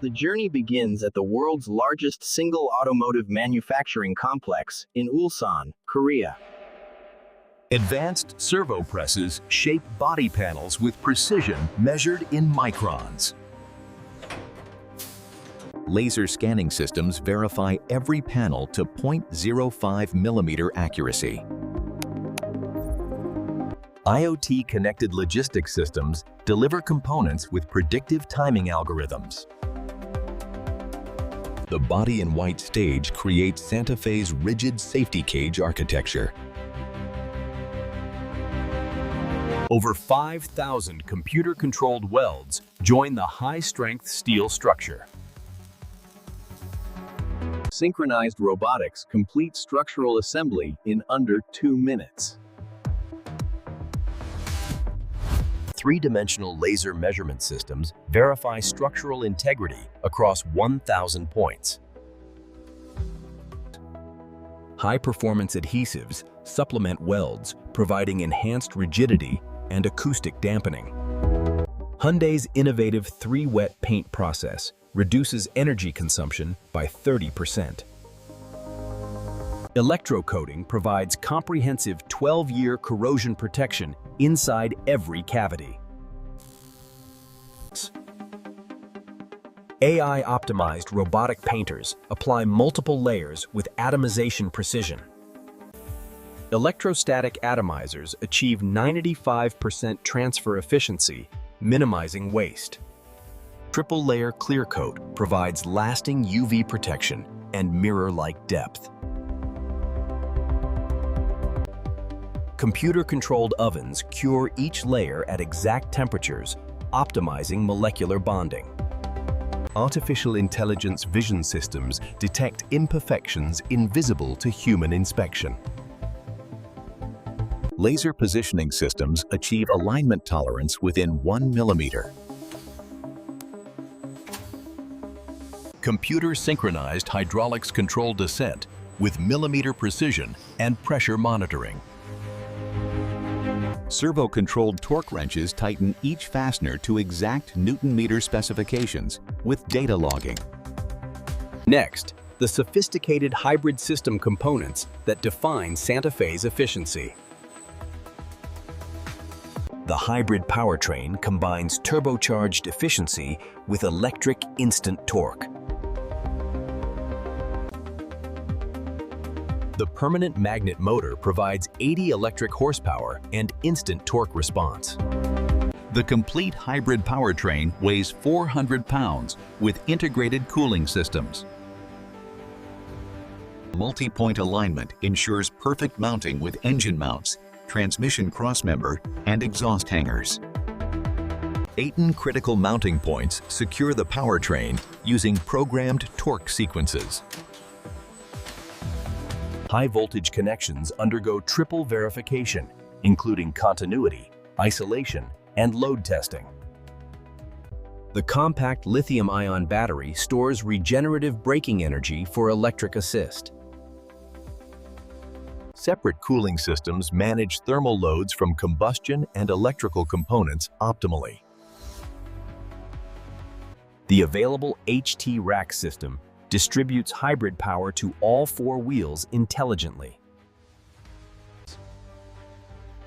The journey begins at the world's largest single automotive manufacturing complex in Ulsan, Korea. Advanced servo presses shape body panels with precision measured in microns. Laser scanning systems verify every panel to 0.05 millimeter accuracy. IoT-connected logistics systems deliver components with predictive timing algorithms. The body-in-white stage creates Santa Fe's rigid safety cage architecture. Over 5,000 computer-controlled welds join the high-strength steel structure. Synchronized robotics complete structural assembly in under 2 minutes. Three-dimensional laser measurement systems verify structural integrity across 1,000 points. High-performance adhesives supplement welds, providing enhanced rigidity and acoustic dampening. Hyundai's innovative 3-wet paint process reduces energy consumption by 30%. Electrocoating provides comprehensive 12-year corrosion protection inside every cavity. AI-optimized robotic painters apply multiple layers with atomization precision. Electrostatic atomizers achieve 95% transfer efficiency, minimizing waste. Triple-layer clear coat provides lasting UV protection and mirror-like depth. Computer-controlled ovens cure each layer at exact temperatures, optimizing molecular bonding. Artificial intelligence vision systems detect imperfections invisible to human inspection. Laser positioning systems achieve alignment tolerance within 1 millimeter. Computer-synchronized hydraulics control descent with millimeter precision and pressure monitoring. Servo-controlled torque wrenches tighten each fastener to exact Newton-meter specifications with data logging. Next, the sophisticated hybrid system components that define Santa Fe's efficiency. The hybrid powertrain combines turbocharged efficiency with electric instant torque. The permanent magnet motor provides 80 electric horsepower and instant torque response. The complete hybrid powertrain weighs 400 pounds with integrated cooling systems. Multi-point alignment ensures perfect mounting with engine mounts, transmission crossmember, and exhaust hangers. 8 critical mounting points secure the powertrain using programmed torque sequences. High-voltage connections undergo triple verification, including continuity, isolation, and load testing. The compact lithium-ion battery stores regenerative braking energy for electric assist. Separate cooling systems manage thermal loads from combustion and electrical components optimally. The available HT rack system distributes hybrid power to all 4 wheels intelligently.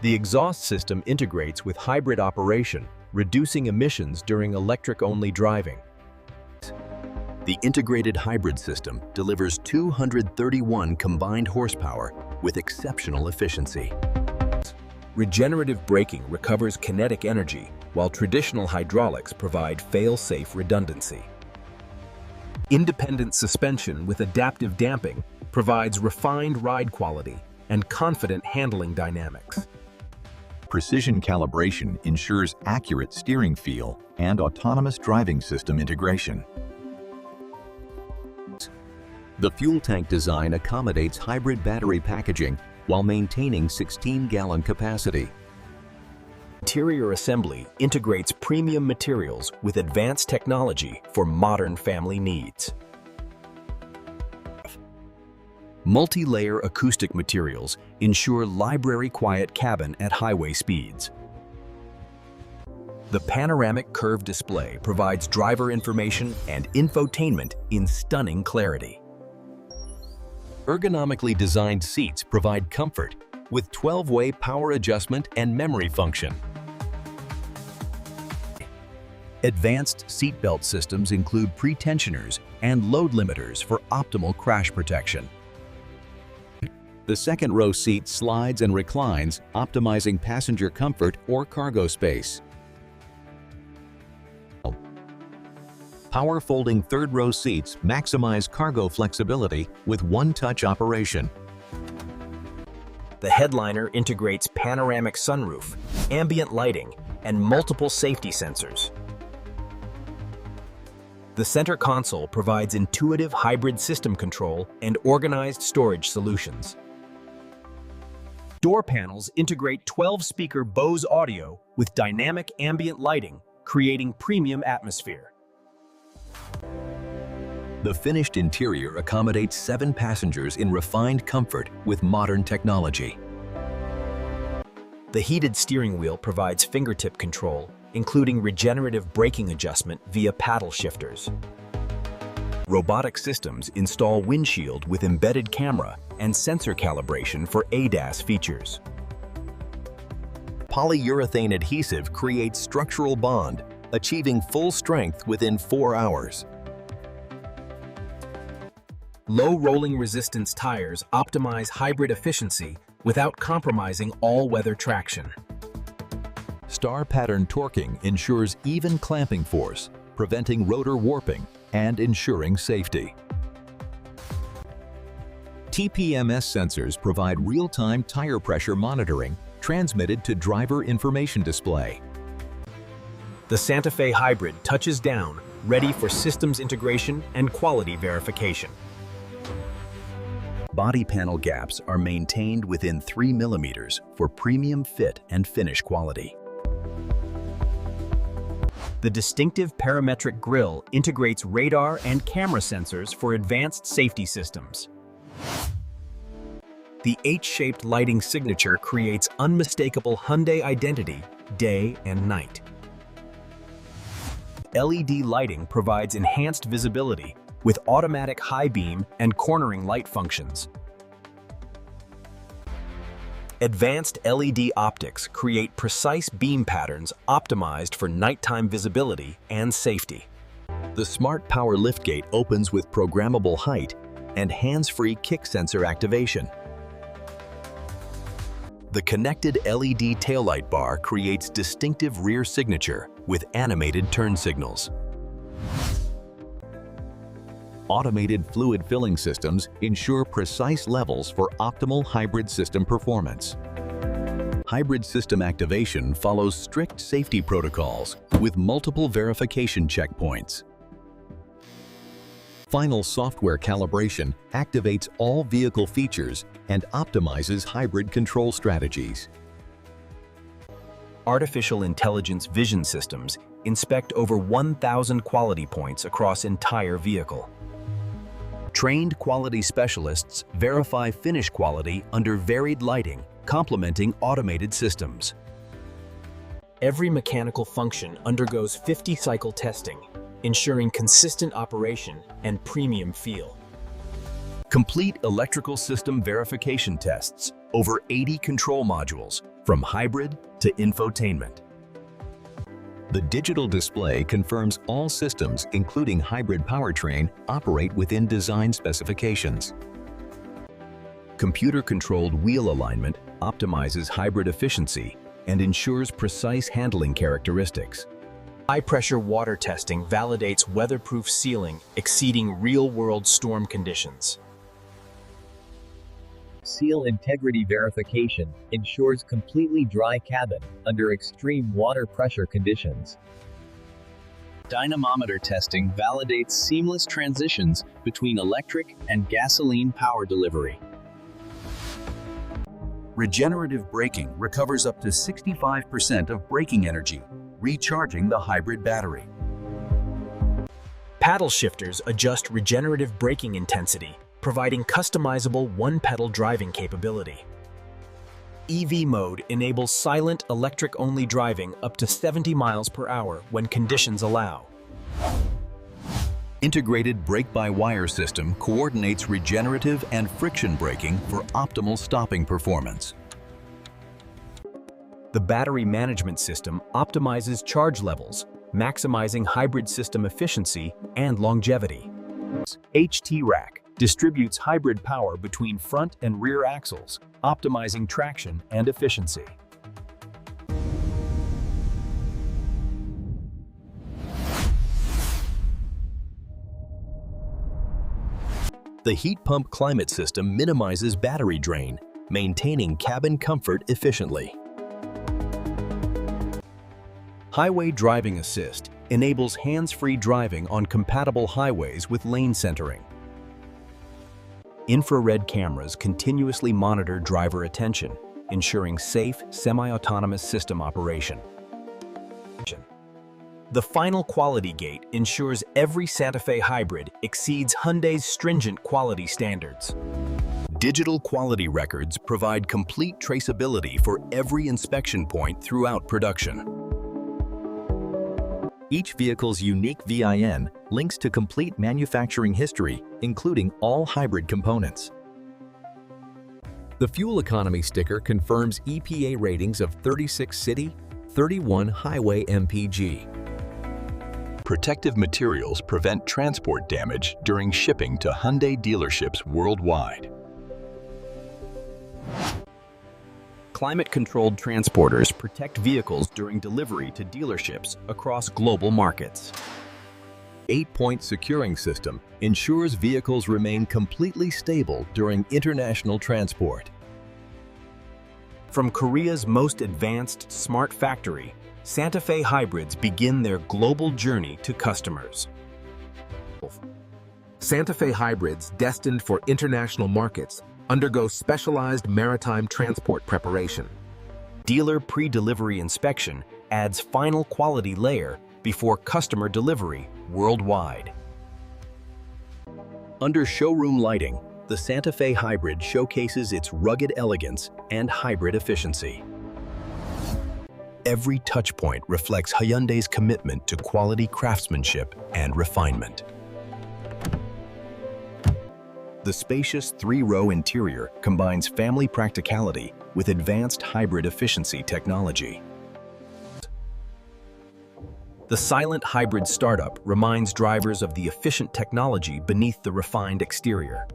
The exhaust system integrates with hybrid operation, reducing emissions during electric-only driving. The integrated hybrid system delivers 231 combined horsepower with exceptional efficiency. Regenerative braking recovers kinetic energy, while traditional hydraulics provide fail-safe redundancy. Independent suspension with adaptive damping provides refined ride quality and confident handling dynamics. Precision calibration ensures accurate steering feel and autonomous driving system integration. The fuel tank design accommodates hybrid battery packaging while maintaining 16-gallon capacity. Interior assembly integrates premium materials with advanced technology for modern family needs. Multi-layer acoustic materials ensure library-quiet cabin at highway speeds. The panoramic curved display provides driver information and infotainment in stunning clarity. Ergonomically designed seats provide comfort with 12-way power adjustment and memory function. Advanced seatbelt systems include pretensioners and load limiters for optimal crash protection. The second row seat slides and reclines, optimizing passenger comfort or cargo space. Power folding third row seats maximize cargo flexibility with one-touch operation. The headliner integrates panoramic sunroof, ambient lighting, and multiple safety sensors. The center console provides intuitive hybrid system control and organized storage solutions. Door panels integrate 12-speaker Bose audio with dynamic ambient lighting, creating premium atmosphere. The finished interior accommodates 7 passengers in refined comfort with modern technology. The heated steering wheel provides fingertip control, including regenerative braking adjustment via paddle shifters. Robotic systems install windshield with embedded camera and sensor calibration for ADAS features. Polyurethane adhesive creates structural bond, achieving full strength within 4 hours. Low rolling resistance tires optimize hybrid efficiency without compromising all-weather traction. Star pattern torquing ensures even clamping force, preventing rotor warping and ensuring safety. TPMS sensors provide real-time tire pressure monitoring transmitted to driver information display. The Santa Fe Hybrid touches down, ready for systems integration and quality verification. Body panel gaps are maintained within 3 mm for premium fit and finish quality. The distinctive parametric grille integrates radar and camera sensors for advanced safety systems. The H-shaped lighting signature creates unmistakable Hyundai identity day and night. LED lighting provides enhanced visibility with automatic high beam and cornering light functions. Advanced LED optics create precise beam patterns optimized for nighttime visibility and safety. The Smart Power liftgate opens with programmable height and hands-free kick sensor activation. The connected LED taillight bar creates distinctive rear signature with animated turn signals. Automated fluid filling systems ensure precise levels for optimal hybrid system performance. Hybrid system activation follows strict safety protocols with multiple verification checkpoints. Final software calibration activates all vehicle features and optimizes hybrid control strategies. Artificial intelligence vision systems inspect over 1,000 quality points across entire vehicle. Trained quality specialists verify finish quality under varied lighting, complementing automated systems. Every mechanical function undergoes 50-cycle testing, ensuring consistent operation and premium feel. Complete electrical system verification tests, over 80 control modules, from hybrid to infotainment. The digital display confirms all systems, including hybrid powertrain, operate within design specifications. Computer-controlled wheel alignment optimizes hybrid efficiency and ensures precise handling characteristics. High-pressure water testing validates weatherproof sealing exceeding real-world storm conditions. Seal integrity verification ensures completely dry cabin under extreme water pressure conditions. Dynamometer testing validates seamless transitions between electric and gasoline power delivery. Regenerative braking recovers up to 65% of braking energy, recharging the hybrid battery. Paddle shifters adjust regenerative braking intensity, providing customizable one-pedal driving capability. EV mode enables silent electric-only driving up to 70 miles per hour when conditions allow. Integrated brake-by-wire system coordinates regenerative and friction braking for optimal stopping performance. The battery management system optimizes charge levels, maximizing hybrid system efficiency and longevity. HT Rack distributes hybrid power between front and rear axles, optimizing traction and efficiency. The heat pump climate system minimizes battery drain, maintaining cabin comfort efficiently. Highway Driving Assist enables hands-free driving on compatible highways with lane centering. Infrared cameras continuously monitor driver attention, ensuring safe, semi-autonomous system operation. The final quality gate ensures every Santa Fe hybrid exceeds Hyundai's stringent quality standards. Digital quality records provide complete traceability for every inspection point throughout production. Each vehicle's unique VIN links to complete manufacturing history, including all hybrid components. The fuel economy sticker confirms EPA ratings of 36 city, 31 highway MPG. Protective materials prevent transport damage during shipping to Hyundai dealerships worldwide. Climate-controlled transporters protect vehicles during delivery to dealerships across global markets. 8-point securing system ensures vehicles remain completely stable during international transport. From Korea's most advanced smart factory, Santa Fe hybrids begin their global journey to customers. Santa Fe hybrids destined for international markets undergo specialized maritime transport preparation. Dealer pre-delivery inspection adds final quality layer before customer delivery worldwide. Under showroom lighting, the Santa Fe hybrid showcases its rugged elegance and hybrid efficiency. Every touchpoint reflects Hyundai's commitment to quality craftsmanship and refinement. The spacious 3-row interior combines family practicality with advanced hybrid efficiency technology. The silent hybrid startup reminds drivers of the efficient technology beneath the refined exterior.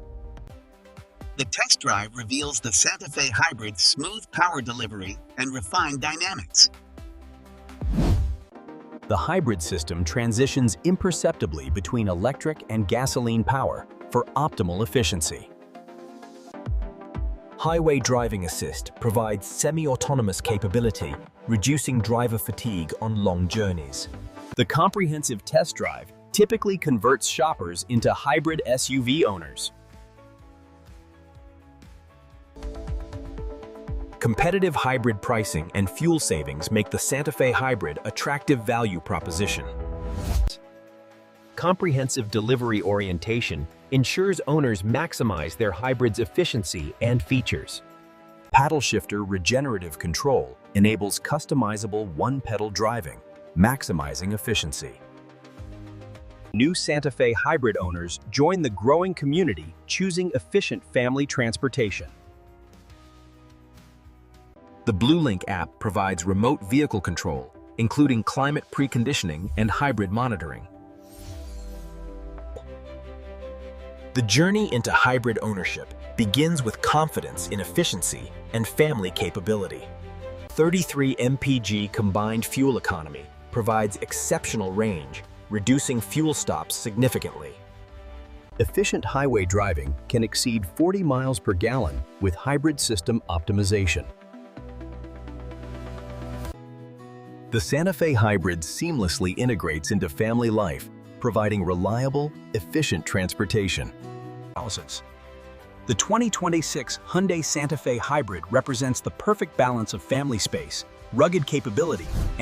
The test drive reveals the Santa Fe hybrid's smooth power delivery and refined dynamics. The hybrid system transitions imperceptibly between electric and gasoline power for optimal efficiency. Highway Driving Assist provides semi-autonomous capability, reducing driver fatigue on long journeys. The comprehensive test drive typically converts shoppers into hybrid SUV owners. Competitive hybrid pricing and fuel savings make the Santa Fe hybrid attractive value proposition. Comprehensive delivery orientation ensures owners maximize their hybrid's efficiency and features. Paddle shifter regenerative control enables customizable one-pedal driving, maximizing efficiency. New Santa Fe hybrid owners join the growing community choosing efficient family transportation. The BlueLink app provides remote vehicle control, including climate preconditioning and hybrid monitoring. The journey into hybrid ownership begins with confidence in efficiency and family capability. 33 mpg combined fuel economy provides exceptional range, reducing fuel stops significantly. Efficient highway driving can exceed 40 miles per gallon with hybrid system optimization. The Santa Fe hybrid seamlessly integrates into family life, providing reliable, efficient transportation. The 2026 Hyundai Santa Fe hybrid represents the perfect balance of family space, rugged capability, and